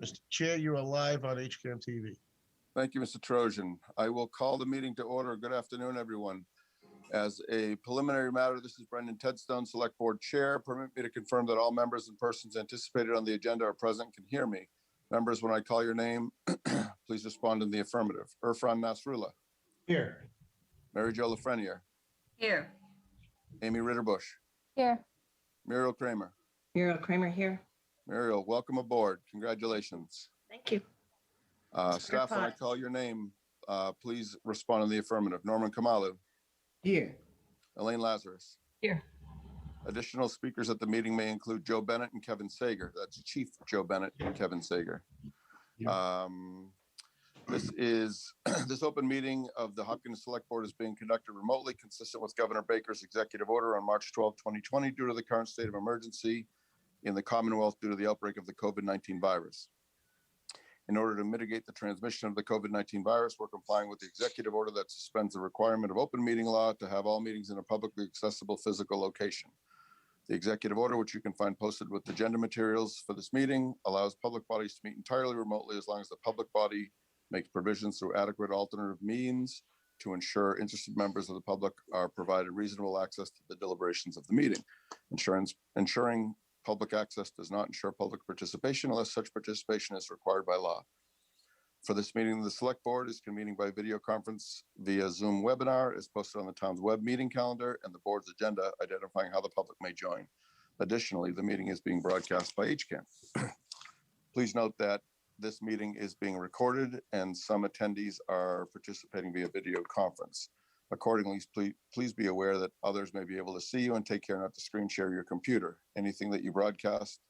Mr. Chair, you are live on HCAM TV. Thank you, Mr. Trojan. I will call the meeting to order. Good afternoon, everyone. As a preliminary matter, this is Brendan Tedstone, Select Board Chair. Permit me to confirm that all members and persons anticipated on the agenda are present and can hear me. Members, when I call your name, please respond in the affirmative. Irfan Nasrullah. Here. Mary Jo Lafreniere. Here. Amy Ritterbush. Here. Muriel Kramer. Muriel Kramer here. Muriel, welcome aboard. Congratulations. Thank you. Staff, when I call your name, please respond in the affirmative. Norman Kamalu. Here. Elaine Lazarus. Here. Additional speakers at the meeting may include Joe Bennett and Kevin Sager. That's Chief Joe Bennett and Kevin Sager. Yeah. This open meeting of the Hopkins Select Board is being conducted remotely, consistent with Governor Baker's executive order on March 12, 2020, due to the current state of emergency in the Commonwealth due to the outbreak of the COVID-19 virus. In order to mitigate the transmission of the COVID-19 virus, we're complying with the executive order that suspends the requirement of open meeting law to have all meetings in a publicly accessible physical location. The executive order, which you can find posted with agenda materials for this meeting, allows public bodies to meet entirely remotely as long as the public body makes provisions through adequate alternative means to ensure interested members of the public are provided reasonable access to the deliberations of the meeting. Ensuring public access does not ensure public participation unless such participation is required by law. For this meeting, the Select Board is convening by video conference via Zoom webinar, is posted on the town's web meeting calendar and the board's agenda identifying how the public may join. Additionally, the meeting is being broadcast by HCAM. Please note that this meeting is being recorded and some attendees are participating via video conference. Accordingly, please be aware that others may be able to see you and take care not to screen share your computer. Anything that you broadcast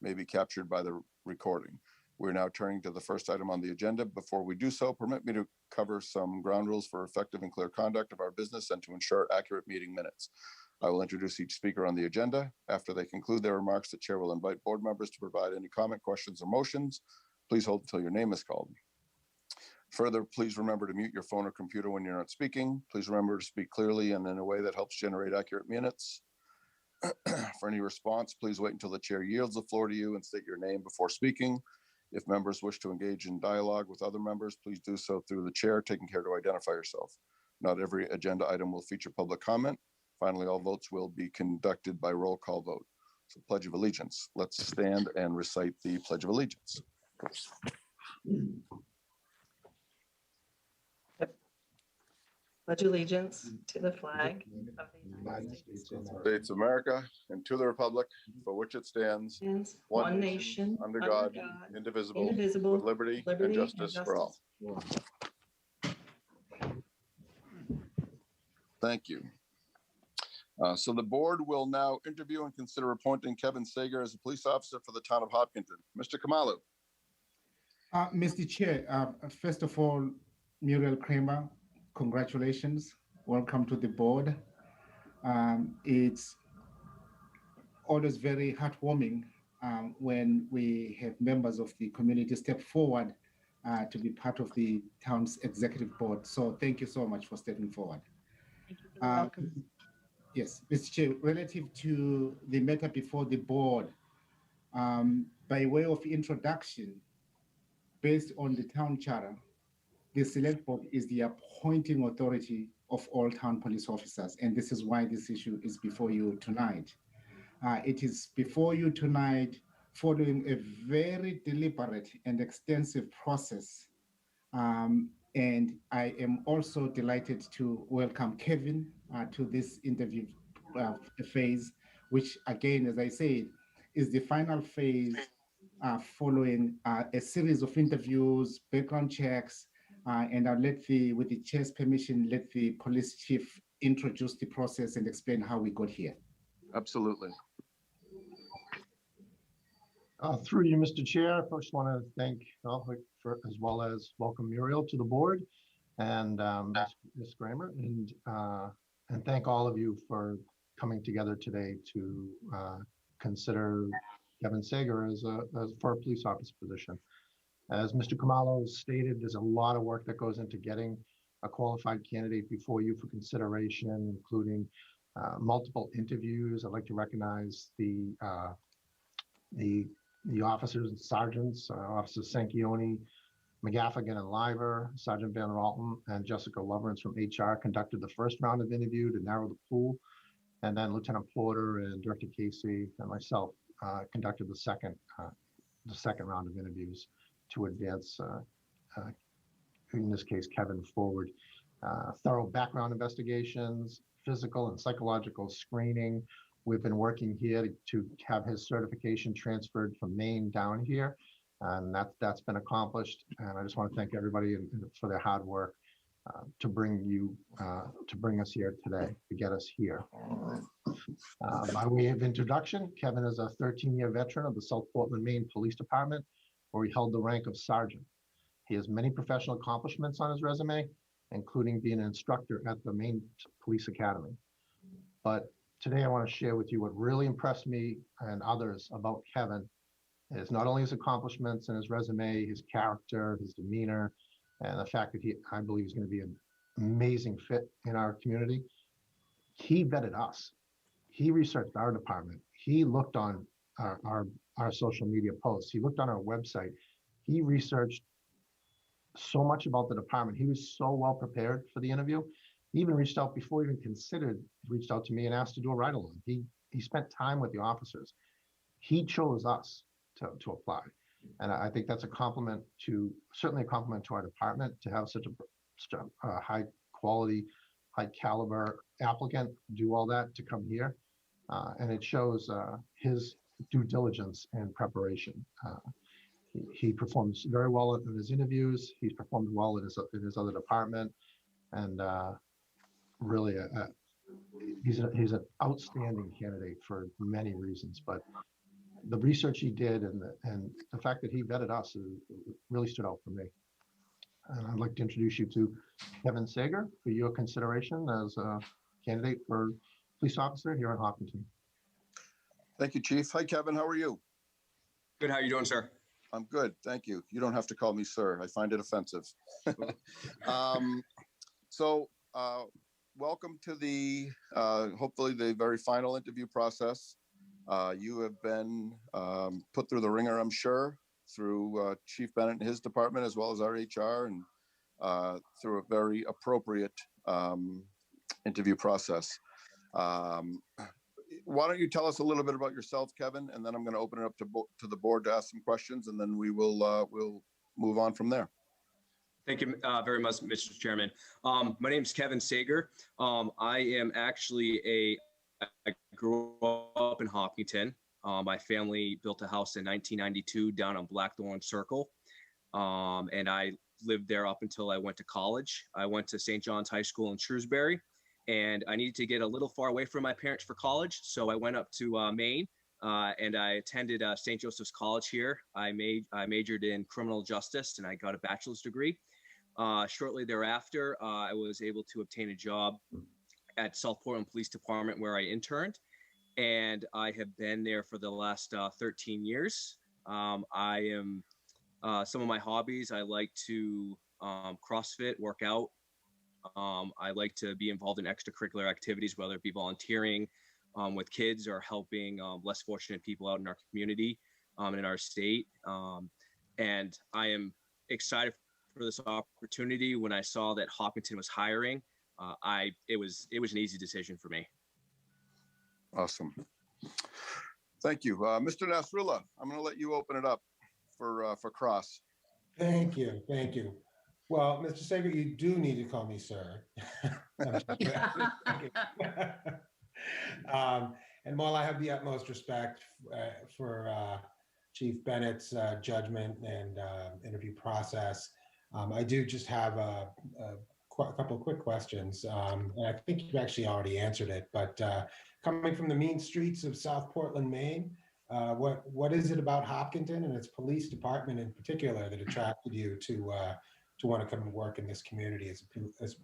may be captured by the recording. We're now turning to the first item on the agenda. Before we do so, permit me to cover some ground rules for effective and clear conduct of our business and to ensure accurate meeting minutes. I will introduce each speaker on the agenda. After they conclude their remarks, the chair will invite board members to provide any comment, questions, or motions. Please hold until your name is called. Further, please remember to mute your phone or computer when you're not speaking. Please remember to speak clearly and in a way that helps generate accurate minutes. For any response, please wait until the chair yields the floor to you and state your name before speaking. If members wish to engage in dialogue with other members, please do so through the chair, taking care to identify yourself. Not every agenda item will feature public comment. Finally, all votes will be conducted by roll call vote. So Pledge of Allegiance. Let's stand and recite the Pledge of Allegiance. Pledge allegiance to the flag of the United States of America and to the republic for which it stands, one nation, under God, indivisible, with liberty and justice for all. Thank you. So the board will now interview and consider appointing Kevin Sager as a police officer for the town of Hopkinton. Mr. Kamalu. Mr. Chair, first of all, Muriel Kramer, congratulations. Welcome to the board. It's always very heartwarming when we have members of the community step forward to be part of the town's executive board. So thank you so much for stepping forward. Thank you. You're welcome. Yes, Mr. Chair, relative to the matter before the board, by way of introduction, based on the town charter, the Select Board is the appointing authority of all town police officers, and this is why this issue is before you tonight. It is before you tonight following a very deliberate and extensive process. And I am also delighted to welcome Kevin to this interview phase, which again, as I said, is the final phase following a series of interviews, background checks, and I'll with the chair's permission, let the police chief introduce the process and explain how we got here. Absolutely. Through you, Mr. Chair, I first want to thank, as well as welcome Muriel to the board and Ms. Kramer, and thank all of you for coming together today to consider Kevin Sager for a police officer position. As Mr. Kamalo stated, there's a lot of work that goes into getting a qualified candidate before you for consideration, including multiple interviews. I'd like to recognize the the officers and sergeants, Officer Sanchioni, McGaffigan and Liver, Sergeant Van Ralton, and Jessica Loverance from HR conducted the first round of interview to narrow the pool. And then Lieutenant Porter and Director Casey and myself conducted the second round of interviews to advance, in this case, Kevin forward. Thorough background investigations, physical and psychological screening. We've been working here to have his certification transferred from Maine down here, and that's been accomplished. And I just want to thank everybody for their hard work to bring us here today, to get us here. By way of introduction, Kevin is a 13-year veteran of the South Portland, Maine Police Department, where he held the rank of sergeant. He has many professional accomplishments on his resume, including being an instructor at the Maine Police Academy. But today I want to share with you what really impressed me and others about Kevin is not only his accomplishments and his resume, his character, his demeanor, and the fact that I believe he's going to be an amazing fit in our community. He vetted us. He researched our department. He looked on our social media posts. He looked on our website. He researched so much about the department. He was so well prepared for the interview. He even reached out before he even considered, reached out to me and asked to do a ride-along. He spent time with the officers. He chose us to apply. And I think that's certainly a compliment to our department to have such a high quality, high caliber applicant do all that to come here. And it shows his due diligence and preparation. He performs very well in his interviews. He's performed well in his other department. And really, he's an outstanding candidate for many reasons. But the research he did and the fact that he vetted us really stood out for me. And I'd like to introduce you to Kevin Sager for your consideration as a candidate for police officer here in Hopkinton. Thank you, Chief. Hi, Kevin. How are you? Good. How are you doing, sir? I'm good. Thank you. You don't have to call me sir. I find it offensive. Welcome to the, hopefully the very final interview process. You have been put through the ringer, I'm sure, through Chief Bennett and his department, as well as our HR, and through a very appropriate interview process. Why don't you tell us a little bit about yourself, Kevin, and then I'm going to open it up to the board to ask some questions, and then we'll move on from there. Thank you very much, Mr. Chairman. My name is Kevin Sager. I am actually I grew up in Hopkinton. My family built a house in 1992 down on Blackthorn Circle, and I lived there up until I went to college. I went to St. John's High School in Shrewsbury, and I needed to get a little far away from my parents for college, so I went up to Maine, and I attended St. Joseph's College here. I majored in criminal justice, and I got a bachelor's degree. Shortly thereafter, I was able to obtain a job at South Portland Police Department where I interned, and I have been there for the last 13 years. Some of my hobbies, I like to CrossFit, work out. I like to be involved in extracurricular activities, whether it be volunteering with kids or helping less fortunate people out in our community and in our state. And I am excited for this opportunity. When I saw that Hopkinton was hiring, it was an easy decision for me. Awesome. Thank you. Mr. Nasrullah, I'm going to let you open it up for Cross. Thank you. Thank you. Well, Mr. Sager, you do need to call me sir. And while I have the utmost respect for Chief Bennett's judgment and interview process, I do just have a couple of quick questions. And I think you've actually already answered it, but coming from the mean streets of South Portland, Maine, what is it about Hopkinton and its police department in particular that attracted you to want to come and work in this community as a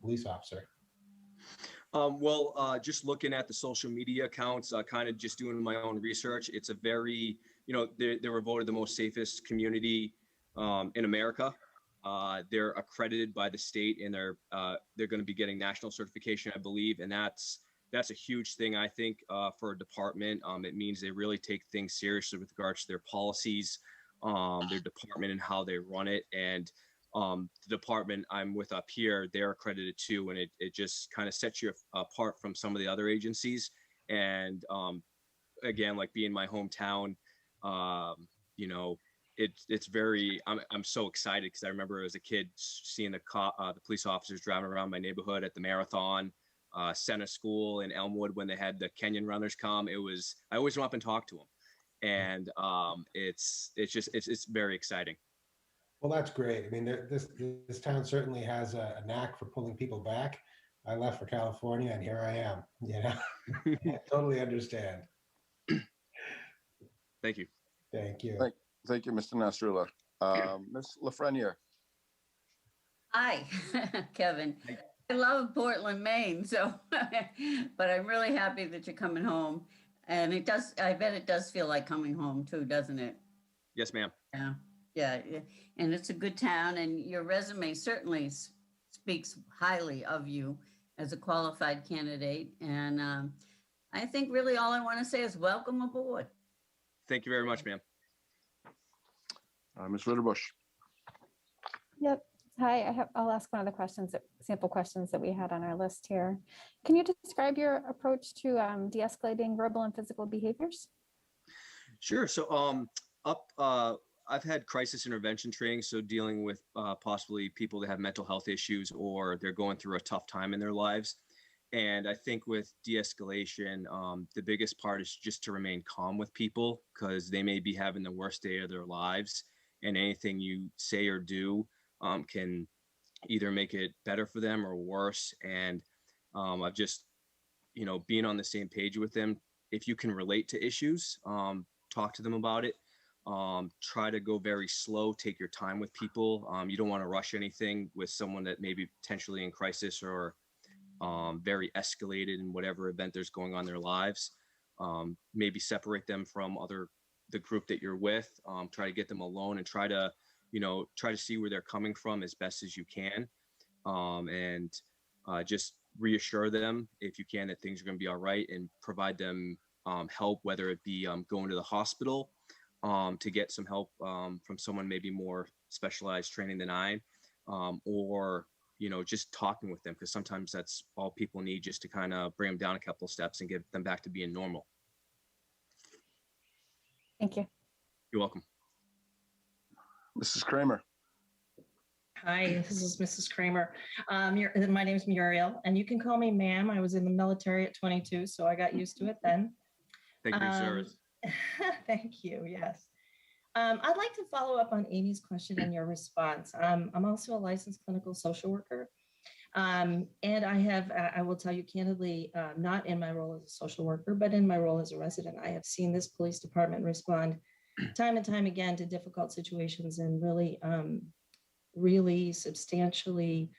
police officer? Just looking at the social media accounts, kind of just doing my own research, it's a very, they were voted the most safest community in America. They're accredited by the state, and they're going to be getting national certification, I believe, and that's that's a huge thing, I think, for a department. It means they really take things seriously with regards to their policies, their department and how they run it. And the department I'm with up here, they're accredited too. And it just kind of sets you apart from some of the other agencies. And again, like being my hometown, you know, it's very, I'm so excited because I remember as a kid seeing the police officers driving around my neighborhood at the marathon, center school in Elmwood when they had the Kenyan runners come. I always went up and talked to them. And it's very exciting. Well, that's great. I mean, this town certainly has a knack for pulling people back. I left for California and here I am, you know, I totally understand. Thank you. Thank you. Thank you, Mr. Nasrullah. Ms. Lafreniere. Hi, Kevin. I love Portland, Maine, so, but I'm really happy that you're coming home. And I bet it does feel like coming home too, doesn't it? Yes, ma'am. Yeah. And it's a good town, and your resume certainly speaks highly of you as a qualified candidate. And I think really all I want to say is welcome aboard. Thank you very much, ma'am. Ms. Ritterbush. Yep. Hi, I'll ask one of the questions, sample questions that we had on our list here. Can you describe your approach to de-escalating verbal and physical behaviors? Sure. So I've had crisis intervention training, so dealing with possibly people that have mental health issues or they're going through a tough time in their lives. And I think with de-escalation, the biggest part is just to remain calm with people because they may be having the worst day of their lives, and anything you say or do can either make it better for them or worse. And I've just, being on the same page with them. If you can relate to issues, talk to them about it. Try to go very slow, take your time with people. You don't want to rush anything with someone that may be potentially in crisis or very escalated in whatever event there's going on in their lives. Maybe separate them from the group that you're with. Try to get them alone and try to see where they're coming from as best as you can. And just reassure them if you can that things are going to be all right, and provide them help, whether it be going to the hospital to get some help from someone maybe more specialized training than I, or just talking with them, because sometimes that's all people need, just to kind of bring them down a couple of steps and get them back to being normal. Thank you. You're welcome. Mrs. Kramer. Hi, this is Mrs. Kramer. My name is Muriel, and you can call me ma'am. I was in the military at 22, so I got used to it then. Thank you for your service. Thank you, yes. I'd like to follow up on Amy's question and your response. I'm also a licensed clinical social worker. And I will tell you candidly, not in my role as a social worker, but in my role as a resident, I have seen this police department respond time and time again to difficult situations in really substantially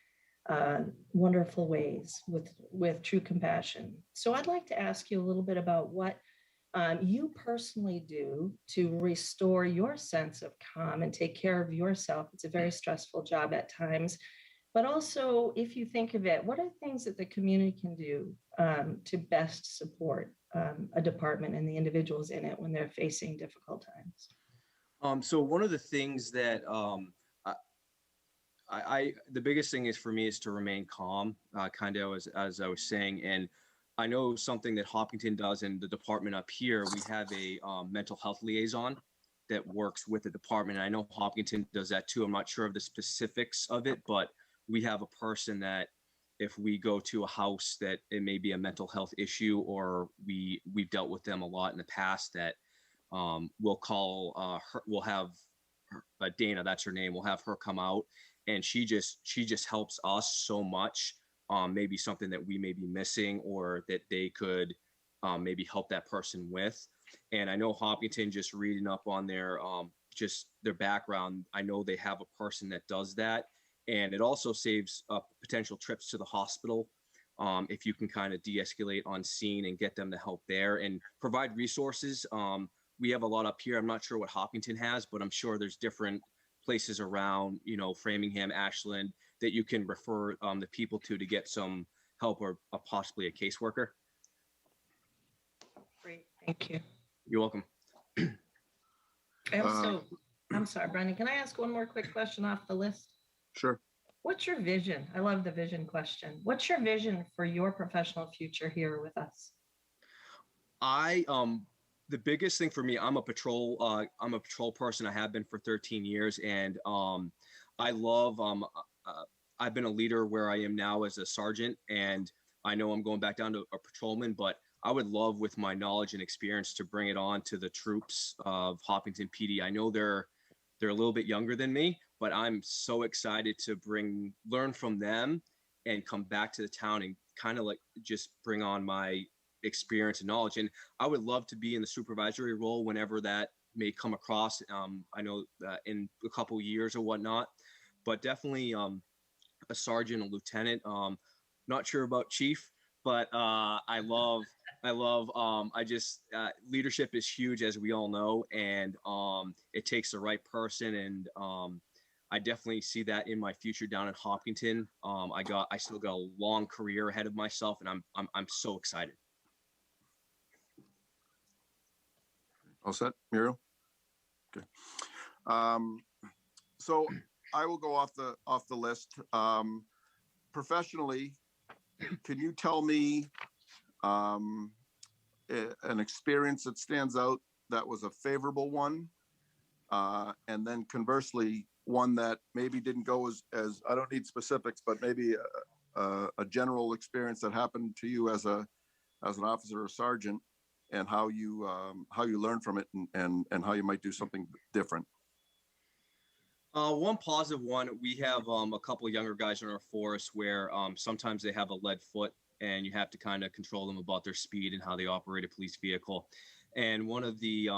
wonderful ways with true compassion. So I'd like to ask you a little bit about what you personally do to restore your sense of calm and take care of yourself. It's a very stressful job at times, but also, if you think of it, what are things that the community can do to best support a department and the individuals in it when they're facing difficult times? So one of the things that the biggest thing is for me is to remain calm, kind of as I was saying. And I know something that Hopkinton does in the department up here. We have a mental health liaison that works with the department. And I know Hopkinton does that too. I'm not sure of the specifics of it, but we have a person that if we go to a house that it may be a mental health issue, or we've dealt with them a lot in the past, that we'll call her, we'll have Dana, that's her name. We'll have her come out, and she just helps us so much. Maybe something that we may be missing, or that they could maybe help that person with. And I know Hopkinton, just reading up on their background, I know they have a person that does that. And it also saves potential trips to the hospital if you can kind of de-escalate on scene and get them the help there and provide resources. We have a lot up here. I'm not sure what Hopkinton has, but I'm sure there's different places around, Framingham, Ashland, that you can refer the people to get some help, or possibly a caseworker. Great, thank you. You're welcome. I also, I'm sorry, Brendan, can I ask one more quick question off the list? Sure. What's your vision? I love the vision question. What's your vision for your professional future here with us? The biggest thing for me, I'm a patrol person. I have been for 13 years, and I love I've been a leader where I am now as a sergeant, and I know I'm going back down to a patrolman, but I would love, with my knowledge and experience, to bring it on to the troops of Hopkinton PD. I know they're a little bit younger than me, but I'm so excited to learn from them and come back to the town and kind of like just bring on my experience and knowledge. And I would love to be in the supervisory role whenever that may come across. I know that in a couple years or whatnot, but definitely a sergeant, a lieutenant. Not sure about chief, but leadership is huge, as we all know, and it takes the right person. And I definitely see that in my future down in Hopkinton. I still got a long career ahead of myself, and I'm so excited. All set, Muriel? Okay. So I will go off the list. Professionally, can you tell me an experience that stands out that was a favorable one? And then conversely, one that maybe didn't go as I don't need specifics, but maybe a general experience that happened to you as an officer or sergeant, and how you learn from it, and how you might do something different. One positive one, we have a couple of younger guys in our force where sometimes they have a lead foot, and you have to kind of control them about their speed and how they operate a police vehicle. And one of the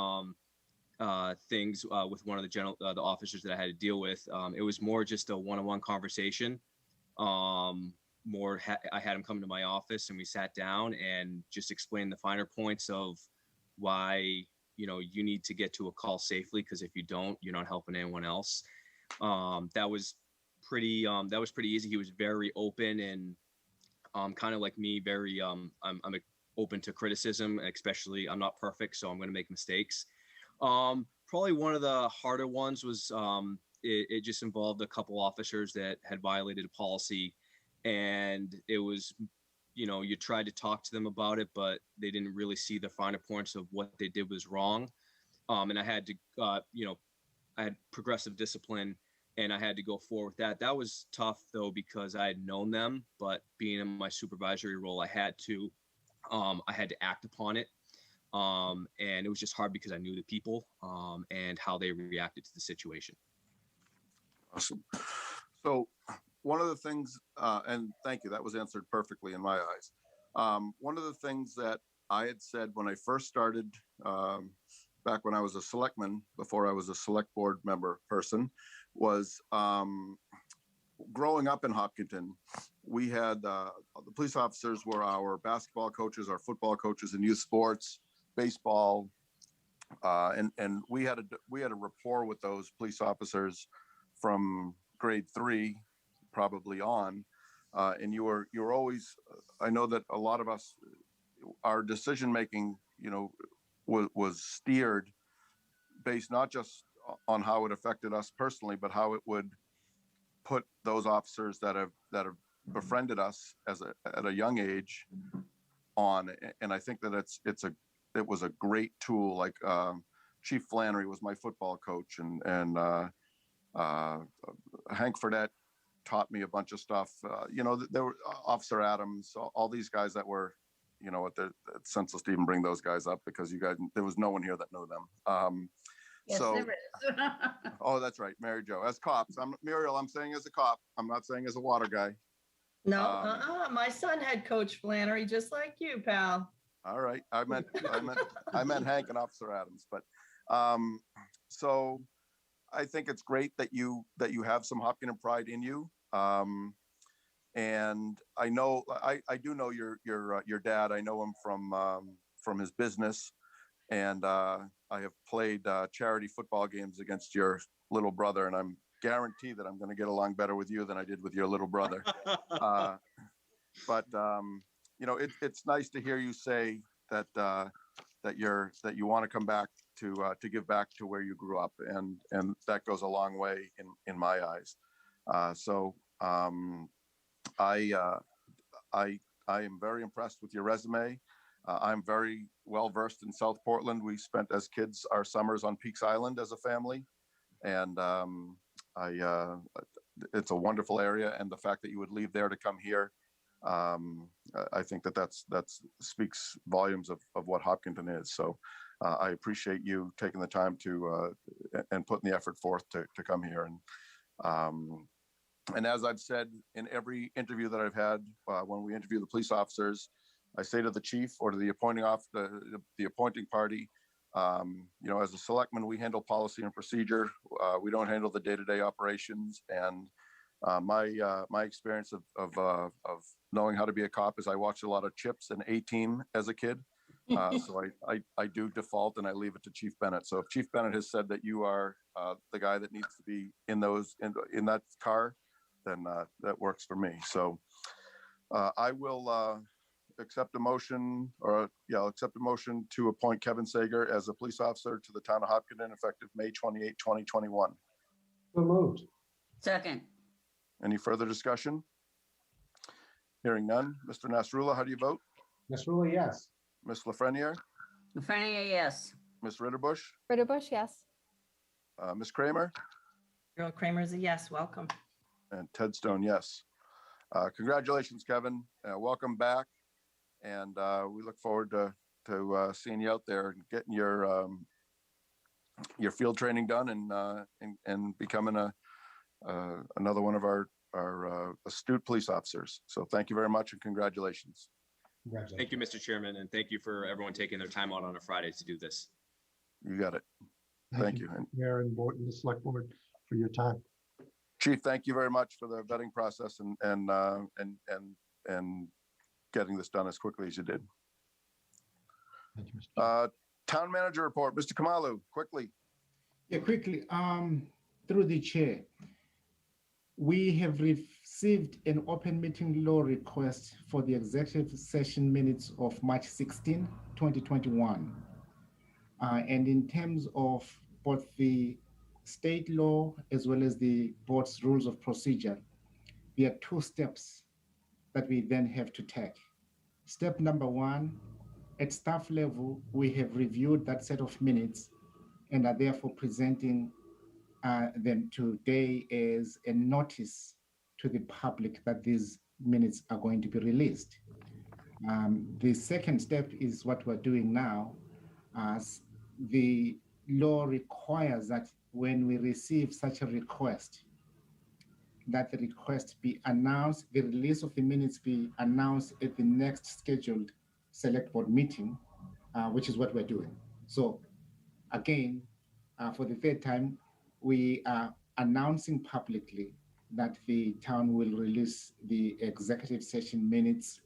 things with one of the officers that I had to deal with, it was more just a one-on-one conversation. I had him come to my office, and we sat down and just explained the finer points of why you need to get to a call safely, because if you don't, you're not helping anyone else. That was pretty easy. He was very open, and kind of like me, very I'm open to criticism, especially I'm not perfect, so I'm going to make mistakes. Probably one of the harder ones was it just involved a couple officers that had violated a policy, and it was, you tried to talk to them about it, but they didn't really see the finer points of what they did was wrong. And I had to, I had progressive discipline, and I had to go forward with that. That was tough though, because I had known them, but being in my supervisory role, I had to act upon it. And it was just hard because I knew the people and how they reacted to the situation. Awesome. So one of the things, and thank you, that was answered perfectly in my eyes. One of the things that I had said when I first started, back when I was a selectman, before I was a select board member person, was growing up in Hopkinton, we had the police officers were our basketball coaches, our football coaches in youth sports, baseball, and we had a rapport with those police officers from grade 3 probably on, and you were always, I know that a lot of us, our decision making was steered based not just on how it affected us personally, but how it would put those officers that have befriended us at a young age on. And I think that it was a great tool. Like Chief Flannery was my football coach, and Hank Fredette taught me a bunch of stuff. There were Officer Adams, all these guys that were, it's senseless to even bring those guys up, because there was no one here that knew them. Yes, So, there is. oh, that's right, Mary Jo. As cops, Muriel, I'm saying as a cop. I'm not saying as a water guy. No, my son had Coach Flannery, just like you, pal. All right, I meant Hank and Officer Adams. But so I think it's great that you have some Hopkinton pride in you. And I know I do know your dad. I know him from his business, and I have played charity football games against your little brother, and I'm guaranteed that I'm going to get along better with you than I did with your little brother. But it's nice to hear you say that that you want to come back to give back to where you grew up, and that goes a long way in my eyes. I am very impressed with your resume. I'm very well versed in South Portland. We spent as kids our summers on Peaks Island as a family, and it's a wonderful area. And the fact that you would leave there to come here, I think that speaks volumes of what Hopkinton is. So I appreciate you taking the time to and putting the effort forth to come here. And as I've said in every interview that I've had, when we interview the police officers, I say to the chief or to the appointing party, as a selectman, we handle policy and procedure. We don't handle the day-to-day operations. And my experience of knowing how to be a cop is I watched a lot of Chips and A-Team as a kid. So I do default and I leave it to Chief Bennett. So if Chief Bennett has said that you are the guy that needs to be in that car, then that works for me. So I will accept a motion to appoint Kevin Sager as a police officer to the town of Hopkinton effective May 28, 2021. So moved. Second. Any further discussion? Hearing none. Mr. Nasrullah, how do you vote? Nasrullah, yes. Ms. Lafreniere? Lafreniere, yes. Ms. Ritterbush? Ritterbush, yes. Ms. Kramer? Carol Kramer is a yes. Welcome. And Ted Stone, yes. Congratulations, Kevin. Welcome back. And we look forward to seeing you out there and getting your field training done and becoming another one of our astute police officers. So thank you very much and congratulations. Thank you, Mr. Chairman, and thank you for everyone taking their time out on a Friday to do this. You got it. Thank you. Mayor and board and the select board for your time. Chief, thank you very much for the vetting process and getting this done as quickly as you did. Thank you, Mr. Town manager report, Mr. Kamalu, quickly. Yeah, quickly, through the chair, we have received an open meeting law request for the executive session minutes of March 16, 2021. And in terms of both the state law as well as the board's rules of procedure, there are two steps that we then have to take. Step number one, at staff level, we have reviewed that set of minutes and are therefore presenting them today as a notice to the public that these minutes are going to be released. The second step is what we're doing now, as the law requires that when we receive such a request, that the request be announced, the release of the minutes be announced at the next scheduled select board meeting, which is what we're doing. So again, for the third time, we are announcing publicly that the town will release the executive session minutes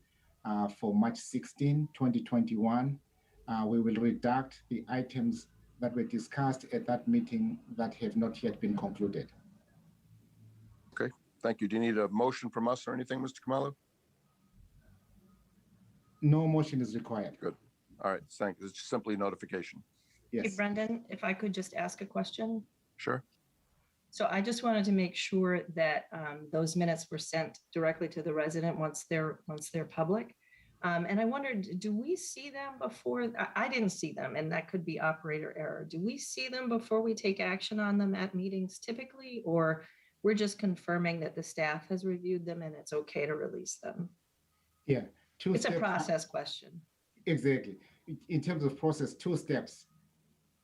for March 16, 2021. We will redact the items that were discussed at that meeting that have not yet been concluded. Okay, thank you. Do you need a motion from us or anything, Mr. Kamalu? No motion is required. Good. All right, thank you. It's just simply notification. Hey, Yes. Brendan, if I could just ask a question. Sure. So I just wanted to make sure that those minutes were sent directly to the resident once they're public. And I wondered, do we see them before? I didn't see them, and that could be operator error. Do we see them before we take action on them at meetings typically, or we're just confirming that the staff has reviewed them and it's okay to release them? Yeah. It's a process question. Exactly. In terms of process, two steps.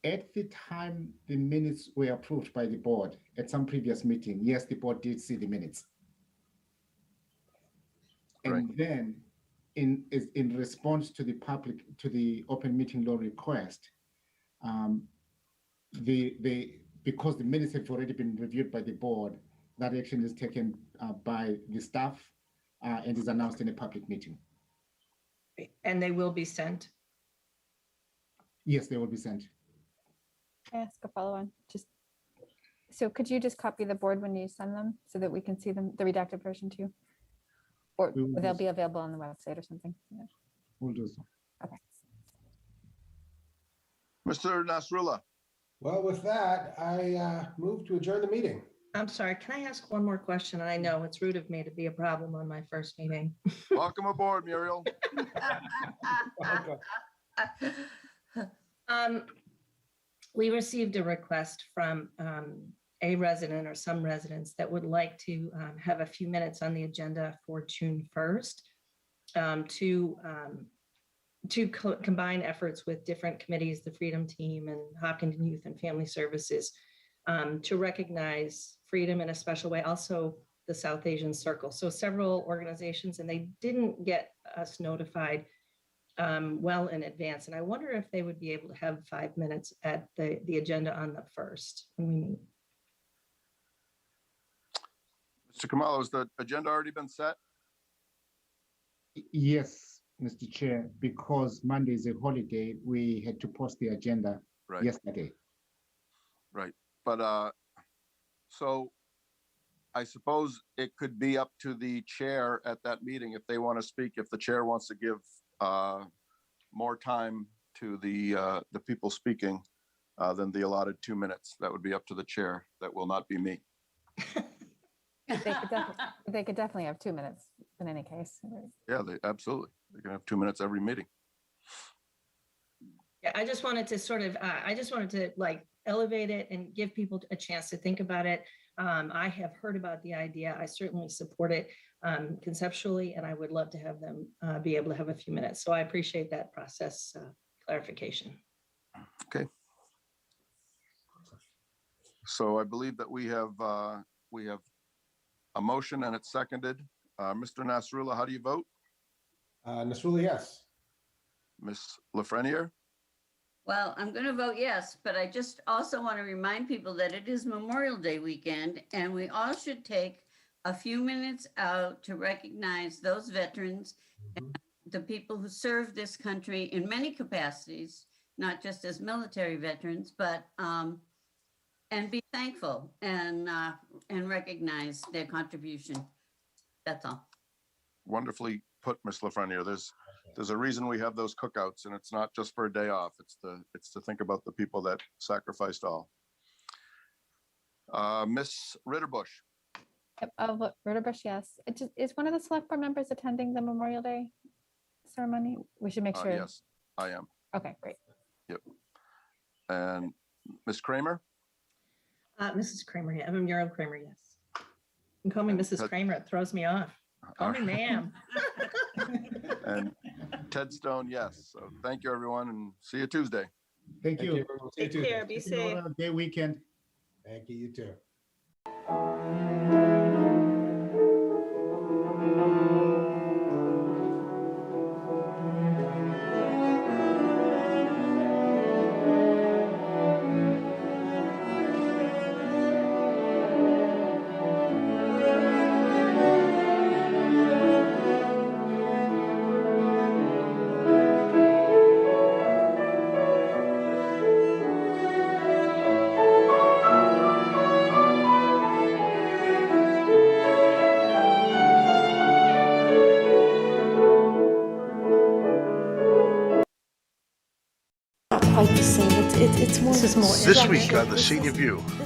At the time the minutes were approved by the board at some previous meeting, yes, the board did see the minutes. And then in response to the open meeting law request, because the minutes have already been reviewed by the board, that action is taken by the staff and is announced in a public meeting. And they will be sent? Yes, they will be sent. Can I ask a follow-on? So could you just copy the board when you send them so that we can see them, the redacted version too? Or We will they'll do be available on the website or something? Yeah. We'll do so. Okay. Mr. Nasrullah. Well, with that, I move to adjourn the meeting. I'm sorry, can I ask one more question? And I know it's rude of me to be a problem on my first meeting. Welcome aboard, Muriel. We received a request from a resident or some residents that would like to have a few minutes on the agenda for June 1st to combine efforts with different committees, the Freedom Team and Hopkinton Youth and Family Services, to recognize freedom in a special way, also the South Asian Circle. So several organizations, and they didn't get us notified well in advance. And I wonder if they would be able to have 5 minutes at the agenda on the 1st when we meet. Mr. Kamala, has the agenda already been set? Yes, Mr. Chair, because Monday is a holiday, we had to post the agenda Right. yesterday. Right. But so I suppose it could be up to the chair at that meeting if they want to speak, if the chair wants to give more time to the people speaking than the allotted 2 minutes. That would be up to the chair. That will not be me. They could definitely have 2 minutes in any case. Yeah, absolutely. They're gonna have 2 minutes every meeting. Yeah, I just wanted to like elevate it and give people a chance to think about it. I have heard about the idea. I certainly support it conceptually, and I would love to have them be able to have a few minutes. So I appreciate that process clarification. Okay. So I believe that we have a motion and it's seconded. Mr. Nasrullah, how do you vote? Nasrullah, yes. Ms. Lafreniere? Well, I'm going to vote yes, but I just also want to remind people that it is Memorial Day weekend, and we all should take a few minutes out to recognize those veterans, and the people who serve this country in many capacities, not just as military veterans, but and be thankful and recognize their contribution. That's all. Wonderfully put, Ms. Lafreniere. There's a reason we have those cookouts, and it's not just for a day off. It's to think about the people that sacrificed all. Ms. Ritterbush. Yep, I'll vote Ritterbush, yes. Is one of the select board members attending the Memorial Day ceremony? We should make sure. Yes, I am. Okay, great. Yep. And Ms. Kramer? Mrs. Kramer, yeah, I'm Muriel Kramer, yes. You can call me Mrs. Kramer, it throws me off. Call me ma'am. And Ted Stone, yes. So thank you, everyone, and see you Tuesday. Thank you. everyone. See you Take Tuesday. care, be safe. Have a Day weekend. Thank you, you too. Not quite the same. It's more. This week on the Senior View.